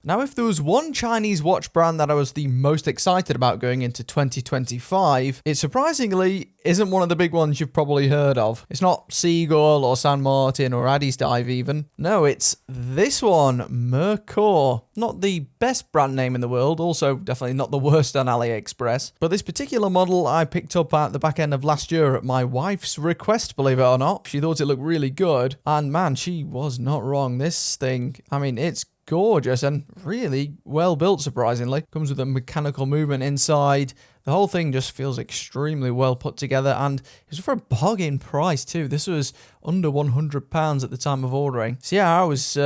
Now, if there was one Chinese watch brand that I was the most excited about going into 2025, it surprisingly isn't one of the big ones you've probably heard of. It's not Seagull or San Martin or Addy's Dive even. No, it's this one, Merkur. Not the best brand name in the world, also definitely not the worst on AliExpress. But this particular model I picked up at the back end of last year at my wife's request, believe it or not. She thought it looked really good, and man, she was not wrong. This thing, I mean, it's gorgeous and really well built, surprisingly. Comes with a mechanical movement inside. The whole thing just feels extremely well put together, and it was for a bargain price too. This was under £100 at the time of ordering. So yeah, I was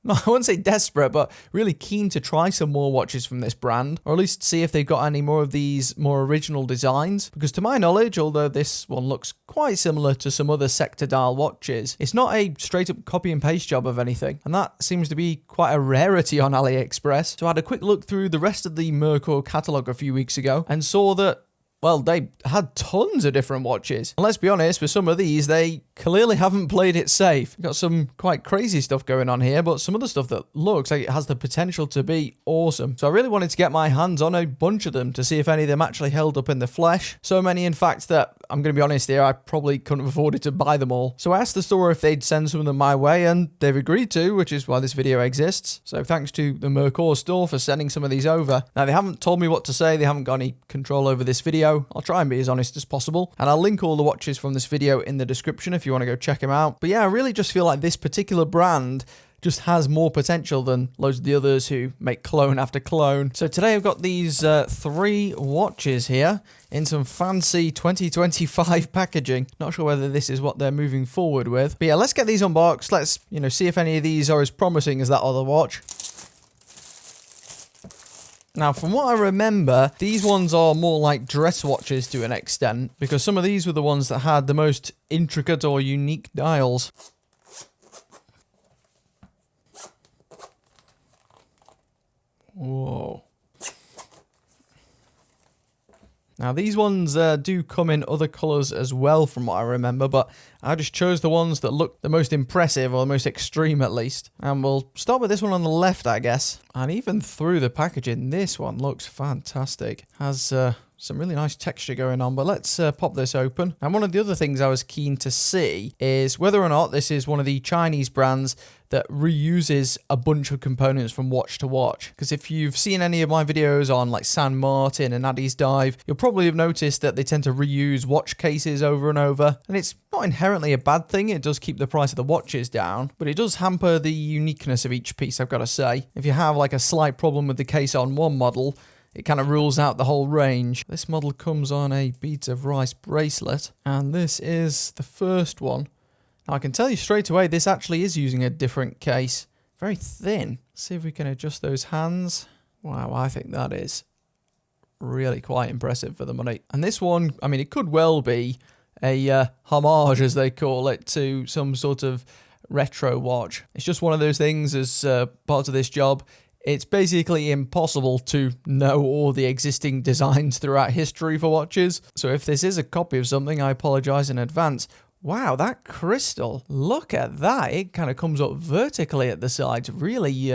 I wouldn't say desperate, but really keen to try some more watches from this brand, or at least see if they've got any more of these more original designs. Because to my knowledge, although this one looks quite similar to some other sector dial watches, it's not a straight up copy and paste job of anything. And that seems to be quite a rarity on AliExpress. So I had a quick look through the rest of the Merkur catalogue a few weeks ago and saw that, well, they had tons of different watches. And let's be honest, with some of these, they clearly haven't played it safe. Got some quite crazy stuff going on here, but some other stuff that looks like it has the potential to be awesome. So I really wanted to get my hands on a bunch of them to see if any of them actually held up in the flesh. So many, in fact, that I'm going to be honest here, I probably couldn't have afforded to buy them all. So I asked the store if they'd send some of them my way, and they've agreed to, which is why this video exists. So thanks to the Merkur store for sending some of these over. Now, they haven't told me what to say. They haven't got any control over this video. I'll try and be as honest as possible. And I'll link all the watches from this video in the description if you want to go check them out. But yeah, I really just feel like this particular brand just has more potential than loads of the others who make clone after clone. So today I've got these 3 watches here in some fancy 2025 packaging. Not sure whether this is what they're moving forward with. But yeah, let's get these unboxed. Let's, see if any of these are as promising as that other watch. Now, from what I remember, these ones are more like dress watches to an extent, because some of these were the ones that had the most intricate or unique dials. Whoa. Now, these ones do come in other colours as well, from what I remember, but I just chose the ones that look the most impressive, or the most extreme at least. And we'll start with this one on the left, I guess. And even through the packaging, this one looks fantastic. Has some really nice texture going on, but let's pop this open. And one of the other things I was keen to see is whether or not this is one of the Chinese brands that reuses a bunch of components from watch to watch. Because if you've seen any of my videos on like San Martin and Addy's Dive, you'll probably have noticed that they tend to reuse watch cases over and over. And it's not inherently a bad thing. It does keep the price of the watches down, but it does hamper the uniqueness of each piece, I've got to say. If you have like a slight problem with the case on one model, it kind of rules out the whole range. This model comes on a beads of rice bracelet, and this is the first one. Now, I can tell you straight away, this actually is using a different case. Very thin. Let's see if we can adjust those hands. Wow, I think that is really quite impressive for the money. And this one, I mean, it could well be a homage, as they call it, to some sort of retro watch. It's just one of those things as part of this job. It's basically impossible to know all the existing designs throughout history for watches. So if this is a copy of something, I apologize in advance. Wow, that crystal, look at that. It kind of comes up vertically at the sides, really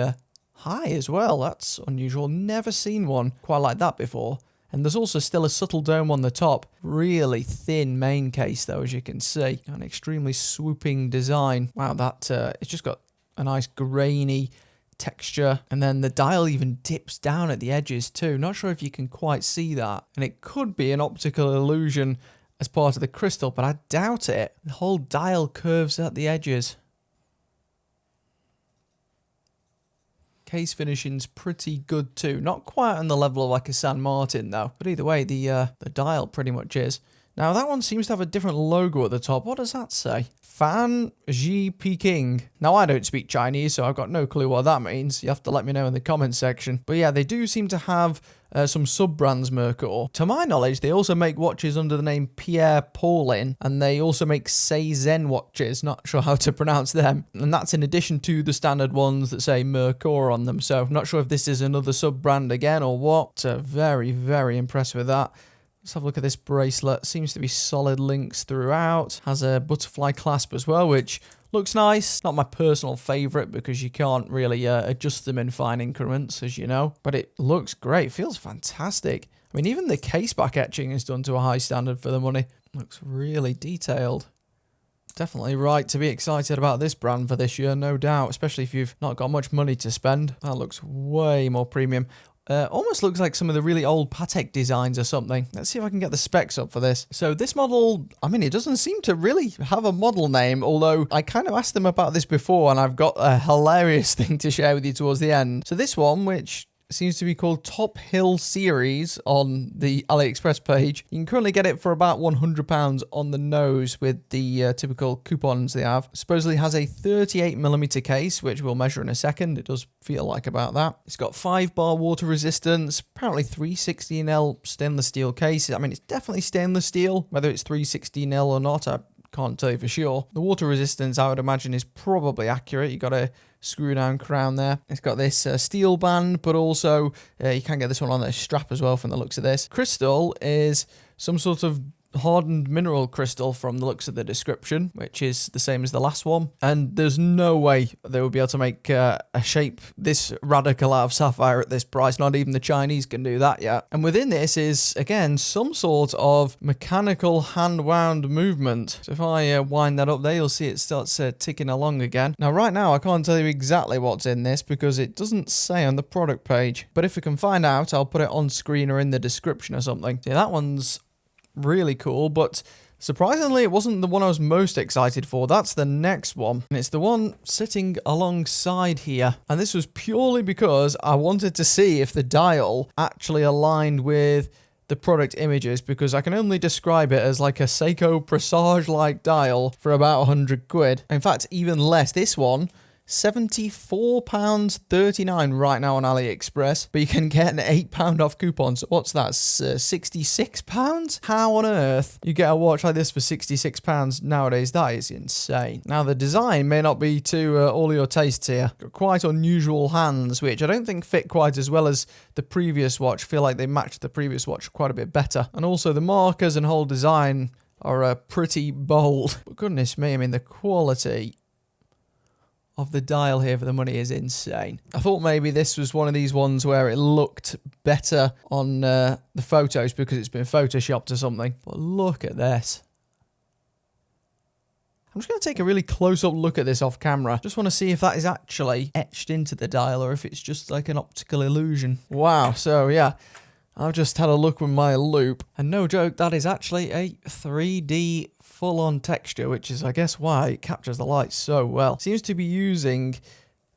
high as well. That's unusual. Never seen one quite like that before. And there's also still a subtle dome on the top. Really thin main case though, as you can see. An extremely swooping design. Wow, that it's just got a nice grainy texture, and then the dial even dips down at the edges too. Not sure if you can quite see that, and it could be an optical illusion as part of the crystal, but I doubt it. The whole dial curves at the edges. Case finishing's pretty good too. Not quite on the level of like a San Martin though, but either way, the dial pretty much is. Now that one seems to have a different logo at the top. What does that say? Fan Ji Peking. Now I don't speak Chinese, so I've got no clue what that means. You have to let me know in the comments section. But yeah, they do seem to have some sub-brands Merkur. To my knowledge, they also make watches under the name Pierre Paulin, and they also make Seizen watches. Not sure how to pronounce them. And that's in addition to the standard ones that say Merkur on them. So not sure if this is another sub-brand again or what. Very, very impressed with that. Let's have a look at this bracelet. Seems to be solid links throughout. Has a butterfly clasp as well, which Looks nice. Not my personal favorite because you can't really adjust them in fine increments, as you know. But it looks great. Feels fantastic. I mean, even the case back etching is done to a high standard for the money. Looks really detailed. Definitely right to be excited about this brand for this year, no doubt. Especially if you've not got much money to spend. That looks way more premium. Almost looks like some of the really old Patek designs or something. Let's see if I can get the specs up for this. So this model, I mean, it doesn't seem to really have a model name, although I kind of asked them about this before and I've got a hilarious thing to share with you towards the end. So this one, which seems to be called Top Hill Series on the AliExpress page. You can currently get it for about £100 on the nose with the typical coupons they have. Supposedly has a 38mm case, which we'll measure in a second. It does feel like about that. It's got 5-bar water resistance, apparently 316L stainless steel case. I mean, it's definitely stainless steel. Whether it's 316L or not, I can't tell you for sure. The water resistance, I would imagine, is probably accurate. You got a screw down crown there. It's got this steel band, but also you can get this one on a strap as well from the looks of this. Crystal is some sort of hardened mineral crystal from the looks of the description, which is the same as the last one. And there's no way they would be able to make a shape this radical out of sapphire at this price. Not even the Chinese can do that yet. And within this is, again, some sort of mechanical hand-wound movement. So if I wind that up there, you'll see it starts ticking along again. Now, right now, I can't tell you exactly what's in this because it doesn't say on the product page. But if we can find out, I'll put it on screen or in the description or something. See, that one's really cool, but surprisingly it wasn't the one I was most excited for. That's the next one, and it's the one sitting alongside here, and this was purely because I wanted to see if the dial actually aligned with the product images, because I can only describe it as like a Seiko Presage-like dial for about 100 quid. In fact, even less. This one, £74.39 right now on AliExpress, but you can get an £8 off coupon. So what's that? £66? How on earth you get a watch like this for £66 nowadays? That is insane. Now, the design may not be to all your tastes here. Got quite unusual hands, which I don't think fit quite as well as the previous watch. I feel like they matched the previous watch quite a bit better. And also the markers and whole design are pretty bold. But goodness me, I mean, the quality of the dial here for the money is insane. I thought maybe this was one of these ones where it looked better on the photos because it's been photoshopped or something. But look at this. I'm just going to take a really close-up look at this off camera. Just want to see if that is actually etched into the dial or if it's just like an optical illusion. Wow, so yeah, I've just had a look with my loop, and no joke, that is actually a 3D full-on texture, which is, I guess, why it captures the light so well. Seems to be using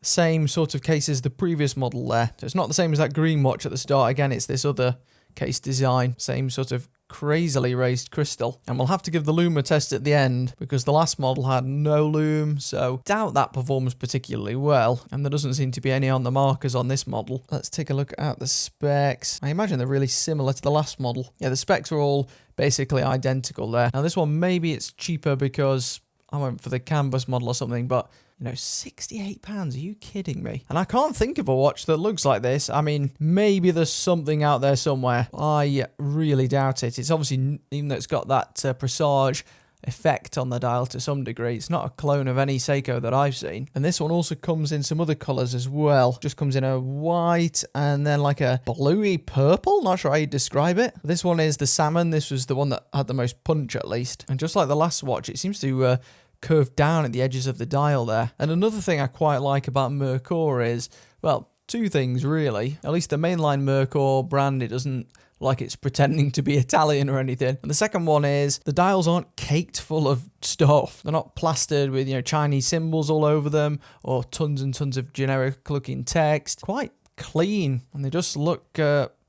same sort of case as the previous model there. So it's not the same as that green watch at the start. Again, it's this other case design, same sort of crazily raised crystal. And we'll have to give the lume a test at the end because the last model had no lume, so doubt that performs particularly well. And there doesn't seem to be any on the markers on this model. Let's take a look at the specs. I imagine they're really similar to the last model. Yeah, the specs are all basically identical there. Now this one, maybe it's cheaper because I went for the canvas model or something, but you know, £68, are you kidding me? And I can't think of a watch that looks like this. I mean, maybe there's something out there somewhere. I really doubt it. It's obviously, even though it's got that Presage effect on the dial to some degree, it's not a clone of any Seiko that I've seen. And this one also comes in some other colours as well. Just comes in a white and then like a bluey purple. Not sure how you describe it. This one is the salmon. This was the one that had the most punch at least. And just like the last watch, it seems to curved down at the edges of the dial there. And another thing I quite like about Merkur is, well, two things really. At least the mainline Merkur brand, it doesn't like it's pretending to be Italian or anything. And the second one is the dials aren't caked full of stuff. They're not plastered with, you know, Chinese symbols all over them or tons and tons of generic looking text. Quite clean, and they just look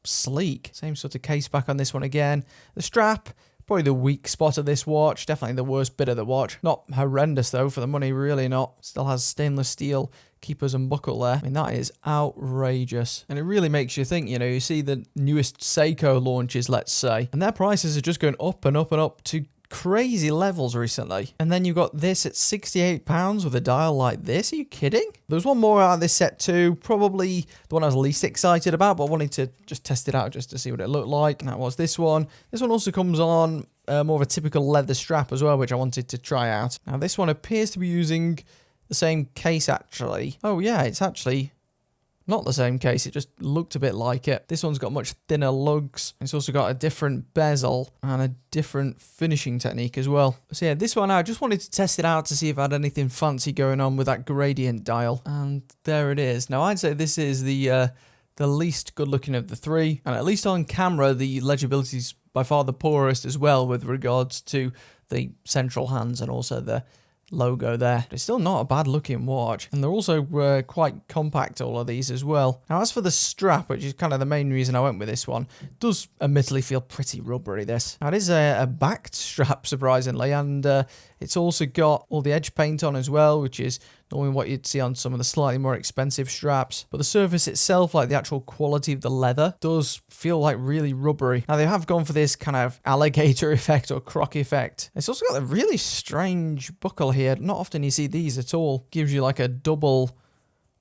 sleek. Same sort of case back on this one again. The strap, probably the weak spot of this watch. Definitely the worst bit of the watch. Not horrendous though for the money, really not. Still has stainless steel keepers and buckle there. I mean, that is outrageous. And it really makes you think, you know, you see the newest Seiko launches, let's say, and their prices are just going up and up and up to crazy levels recently. And then you've got this at £68 with a dial like this. Are you kidding? There's one more out of this set too. Probably the one I was least excited about, but I wanted to just test it out just to see what it looked like. And that was this one. This one also comes on more of a typical leather strap as well, which I wanted to try out. Now this one appears to be using the same case actually. Oh yeah, it's actually not the same case, it just looked a bit like it. This one's got much thinner lugs. It's also got a different bezel and a different finishing technique as well. So yeah, this one I just wanted to test it out to see if I had anything fancy going on with that gradient dial. And there it is. Now I'd say this is the least good looking of the three. And at least on camera, the legibility is by far the poorest as well with regards to the central hands and also the logo there. It's still not a bad looking watch, and they're also quite compact, all of these as well. Now as for the strap, which is kind of the main reason I went with this one, it does admittedly feel pretty rubbery, this. Now it is a backed strap surprisingly, and it's also got all the edge paint on as well, which is normally what you'd see on some of the slightly more expensive straps. But the surface itself, like the actual quality of the leather, does feel like really rubbery. Now they have gone for this kind of alligator effect or croc effect. It's also got a really strange buckle here. Not often you see these at all. Gives you like a double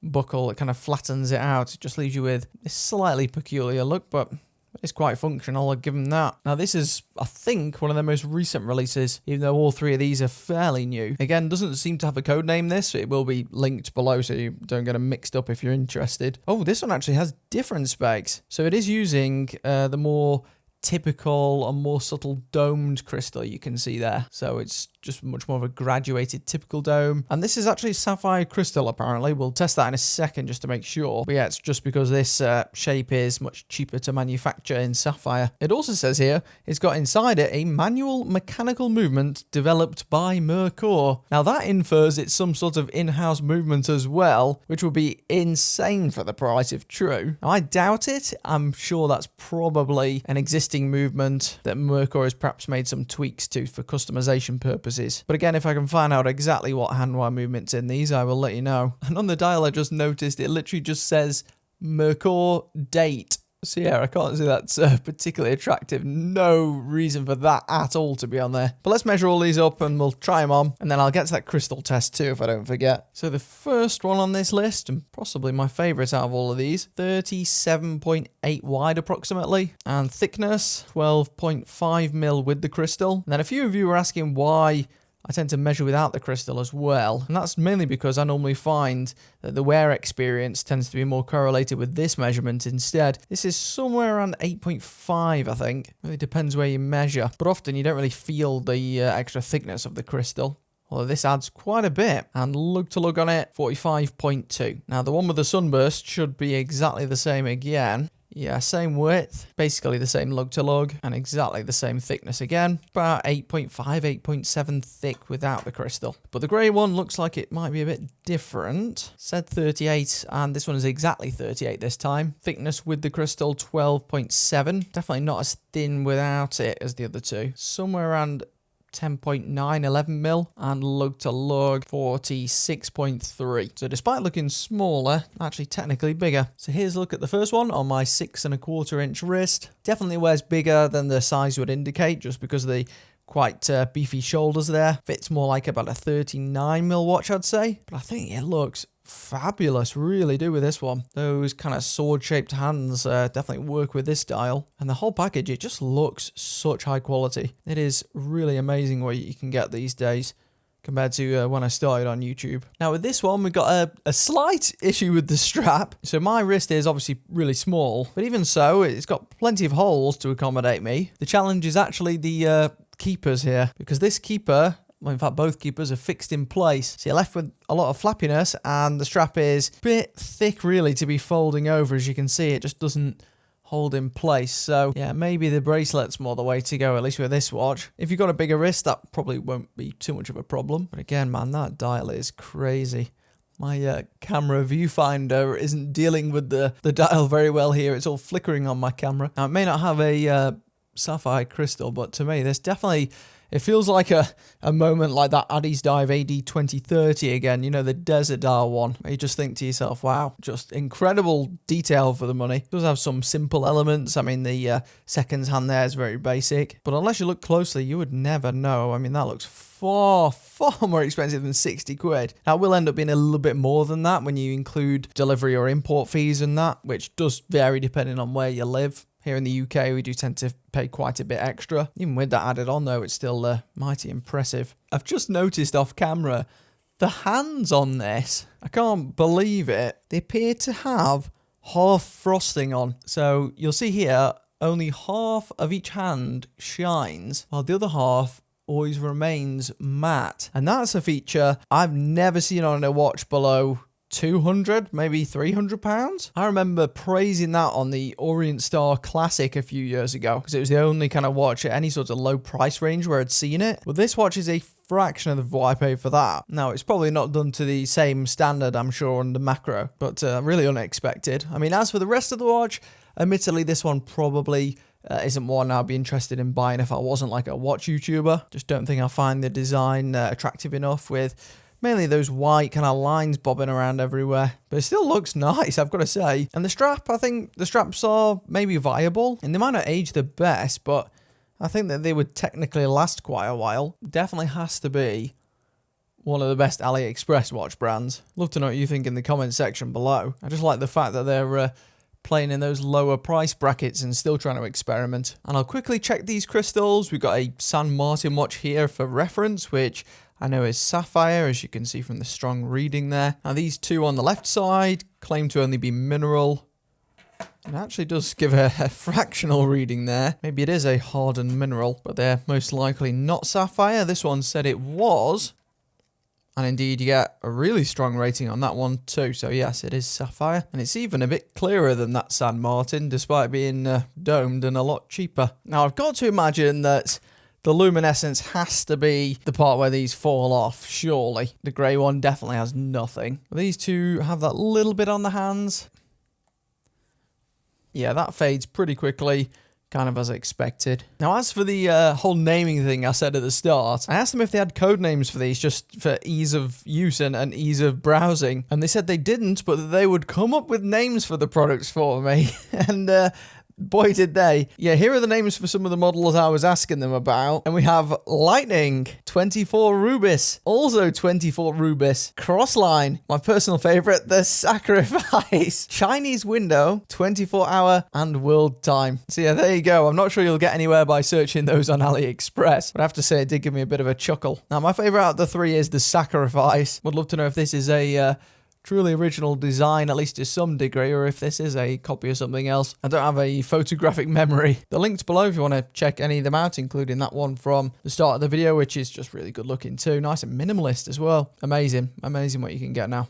buckle that kind of flattens it out. It just leaves you with a slightly peculiar look, but it's quite functional, I'll give them that. Now this is, I think, one of their most recent releases, even though all three of these are fairly new. Again, doesn't seem to have a code name this, so it will be linked below so you don't get them mixed up if you're interested. Oh, this one actually has different specs. So it is using the more typical and more subtle domed crystal you can see there. So it's just much more of a graduated typical dome. And this is actually sapphire crystal apparently. We'll test that in a second just to make sure. But yeah, it's just because this shape is much cheaper to manufacture in sapphire. It also says here, it's got inside it a manual mechanical movement developed by Merkur. Now that infers it's some sort of in-house movement as well, which would be insane for the price if true. Now I doubt it. I'm sure that's probably an existing movement that Merkur has perhaps made some tweaks to for customization purposes. But again, if I can find out exactly what hand-wire movement's in these, I will let you know. And on the dial, I just noticed it literally just says Merkur date. So yeah, I can't say that's particularly attractive. No reason for that at all to be on there. But let's measure all these up and we'll try them on. And then I'll get to that crystal test too if I don't forget. So the first one on this list, and possibly my favourite out of all of these, 37.8 wide approximately. And thickness, 12.5mm with the crystal. And then a few of you were asking why I tend to measure without the crystal as well, and that's mainly because I normally find that the wear experience tends to be more correlated with this measurement instead. This is somewhere around 8.5, I think. It really depends where you measure, but often you don't really feel the extra thickness of the crystal. Although this adds quite a bit, and lug to lug on it, 45.2. Now the one with the sunburst should be exactly the same again. Yeah, same width, basically the same lug to lug, and exactly the same thickness again. About 8.5, 8.7 thick without the crystal. But the grey one looks like it might be a bit different. Said 38, and this one is exactly 38 this time. Thickness with the crystal, 12.7. Definitely not as thin without it as the other two. Somewhere around 10.9, 11mm, and lug to lug 46.3. So despite looking smaller, actually technically bigger. So here's a look at the first one on my 6¼ inch wrist. Definitely wears bigger than the size would indicate just because of the quite beefy shoulders there. Fits more like about a 39mm watch, I'd say. But I think it looks fabulous, really do with this one. Those kind of sword-shaped hands definitely work with this dial. And the whole package, it just looks such high quality. It is really amazing what you can get these days compared to when I started on YouTube. Now with this one, we've got a slight issue with the strap. So my wrist is obviously really small, but even so, it's got plenty of holes to accommodate me. The challenge is actually the keepers here, because this keeper, well, in fact, both keepers are fixed in place. So you're left with a lot of flappiness, and the strap is a bit thick, really, to be folding over. As you can see, it just doesn't hold in place. So yeah, maybe the bracelet's more the way to go, at least with this watch. If you've got a bigger wrist, that probably won't be too much of a problem. But again, man, that dial is crazy. My camera viewfinder isn't dealing with the dial very well here. It's all flickering on my camera. Now, it may not have a sapphire crystal, but to me, this definitely It feels like a moment like that Addy's Dive AD 2030 again, you know, the Desert Dial one. You just think to yourself, wow, just incredible detail for the money. It does have some simple elements. I mean, the seconds hand there is very basic, but unless you look closely, you would never know. I mean, that looks far more expensive than 60 quid. Now, it will end up being a little bit more than that when you include delivery or import fees and that, which does vary depending on where you live. Here in the UK, we do tend to pay quite a bit extra. Even with that added on, though, it's still mighty impressive. I've just noticed off camera, the hands on this, I can't believe it. They appear to have half frosting on. So you'll see here, only half of each hand shines, while the other half always remains matte. And that's a feature I've never seen on a watch below 200, maybe 300 pounds. I remember praising that on the Orient Star Classic a few years ago because it was the only kind of watch at any sort of low price range where I'd seen it. But this watch is a fraction of what I paid for that. Now, it's probably not done to the same standard, I'm sure, on the macro, but really unexpected. I mean, as for the rest of the watch, admittedly, this one probably isn't one I'd be interested in buying if I wasn't like a watch YouTuber. Just don't think I'll find the design attractive enough with mainly those white kind of lines bobbing around everywhere. But it still looks nice, I've got to say. And the strap, I think the straps are maybe viable. And they might not age the best, but I think that they would technically last quite a while. Definitely has to be one of the best AliExpress watch brands. Love to know what you think in the comment section below. I just like the fact that they're playing in those lower price brackets and still trying to experiment. And I'll quickly check these crystals. We've got a San Martin watch here for reference, which I know is sapphire, as you can see from the strong reading there. Now these two on the left side claim to only be mineral. It actually does give a fractional reading there. Maybe it is a hardened mineral, but they're most likely not sapphire. This one said it was. And indeed, you get a really strong rating on that one too. So yes, it is sapphire. And it's even a bit clearer than that San Martin, despite being domed and a lot cheaper. Now, I've got to imagine that the luminescence has to be the part where these fall off, surely. The grey one definitely has nothing. These two have that little bit on the hands. Yeah, that fades pretty quickly, kind of as expected. Now, as for the whole naming thing I said at the start, I asked them if they had code names for these just for ease of use and ease of browsing. And they said they didn't, but that they would come up with names for the products for me. And boy, did they. Yeah, here are the names for some of the models I was asking them about. And we have Lightning, 24 Rubis, also 24 Rubis, Crossline, my personal favorite, the Sacrifice, Chinese Window, 24 Hour, and World Time. So yeah, there you go. I'm not sure you'll get anywhere by searching those on AliExpress, but I have to say it did give me a bit of a chuckle. Now, my favorite out of the three is the Sacrifice. Would love to know if this is a truly original design, at least to some degree, or if this is a copy of something else. I don't have a photographic memory. The link's below if you want to check any of them out, including that one from the start of the video, which is just really good looking too. Nice and minimalist as well. Amazing what you can get now.